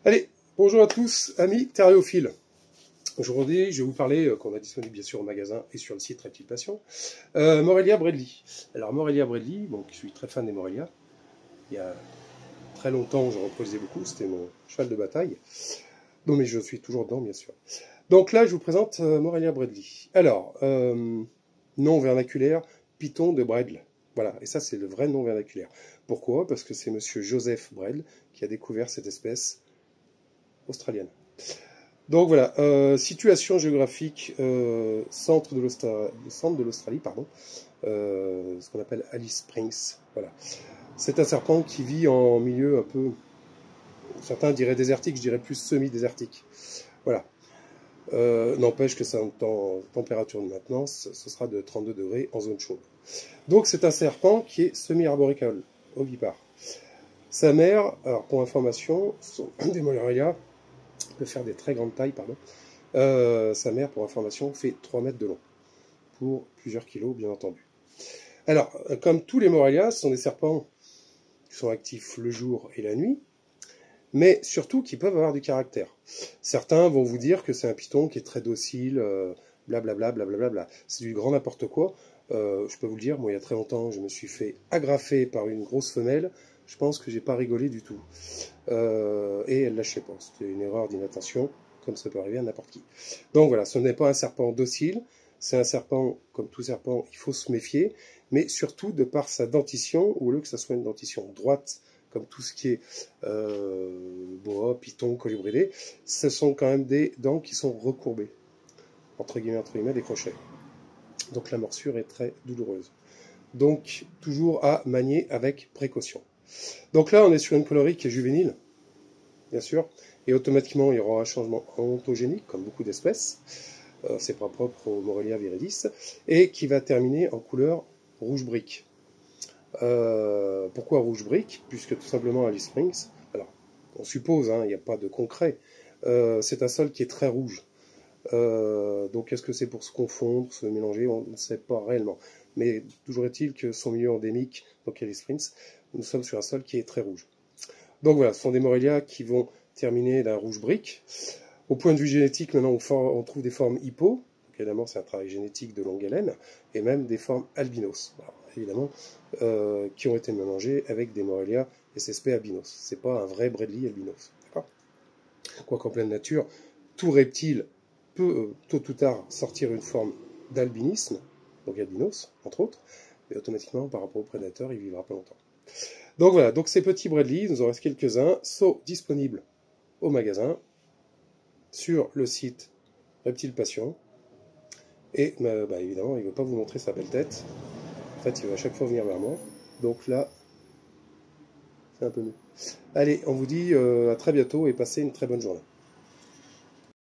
Allez, bonjour à tous, amis thériophiles. Aujourd'hui, je vais vous parler, qu'on a disponible bien sûr au magasin et sur le site Reptile Passion, Morelia Bredli. Alors Morelia Bredli, bon, je suis très fan des Morelia. Il y a très longtemps, j'en reproduisais beaucoup, c'était mon cheval de bataille. Non mais je suis toujours dedans, bien sûr. Donc là, je vous présente Morelia Bredli. Alors, nom vernaculaire, Python de Bredl. Voilà, et ça c'est le vrai nom vernaculaire. Pourquoi? Parce que c'est monsieur Joseph Bredl qui a découvert cette espèce australienne. Donc voilà, situation géographique, centre de l'Australie, pardon, ce qu'on appelle Alice Springs. Voilà. C'est un serpent qui vit en milieu un peu, certains diraient désertique, je dirais plus semi-désertique. Voilà. N'empêche que sa température de maintenance, ce sera de 32 degrés en zone chaude. Donc c'est un serpent qui est semi-arboricole, ovipare. Sa mère, alors pour information, sont des Morelia, peut faire des très grandes tailles, pardon. Sa mère, pour information, fait 3 mètres de long, pour plusieurs kilos, bien entendu. Alors, comme tous les Morelia, ce sont des serpents qui sont actifs le jour et la nuit, mais surtout qui peuvent avoir du caractère. Certains vont vous dire que c'est un python qui est très docile, blablabla, blablabla. C'est du grand n'importe quoi. Je peux vous le dire, moi il y a très longtemps, je me suis fait agrafer par une grosse femelle. Je pense que j'ai pas rigolé du tout. Et elle lâchait pas. C'était une erreur d'inattention, comme ça peut arriver à n'importe qui. Donc voilà, ce n'est pas un serpent docile. C'est un serpent, comme tout serpent, il faut se méfier, mais surtout de par sa dentition, au lieu que ça soit une dentition droite, comme tout ce qui est boa, python, colibridé, ce sont quand même des dents qui sont recourbées, entre guillemets, des crochets. Donc la morsure est très douloureuse. Donc toujours à manier avec précaution. Donc là, on est sur une colorie qui est juvénile, bien sûr, et automatiquement, il y aura un changement ontogénique, comme beaucoup d'espèces. C'est pas propre au Morelia viridis, et qui va terminer en couleur rouge brique. Pourquoi rouge brique? Puisque tout simplement Alice Springs, alors on suppose, il n'y a pas de concret, c'est un sol qui est très rouge. Donc est-ce que c'est pour se confondre, se mélanger? On ne sait pas réellement. Mais toujours est-il que son milieu endémique, donc Alice Springs, nous sommes sur un sol qui est très rouge. Donc voilà, ce sont des Morelia qui vont terminer d'un rouge brique. Au point de vue génétique, maintenant on trouve des formes hippo, donc évidemment c'est un travail génétique de longue haleine, et même des formes albinos, alors, évidemment, qui ont été mélangées avec des Morelia SSP albinos. C'est pas un vrai Bredli albinos, d'accord? Quoi qu'en pleine nature, tout reptile peut tôt ou tard sortir une forme d'albinisme, donc albinos, entre autres, mais automatiquement par rapport au prédateur, il vivra pas longtemps. Donc voilà, donc ces petits Bredli, il nous en reste quelques-uns, sont disponibles au magasin, sur le site Reptile Passion. Et évidemment, il ne veut pas vous montrer sa belle tête. En fait, il va à chaque fois venir vers moi. Donc là, c'est un peu mieux. Allez, on vous dit à très bientôt et passez une très bonne journée.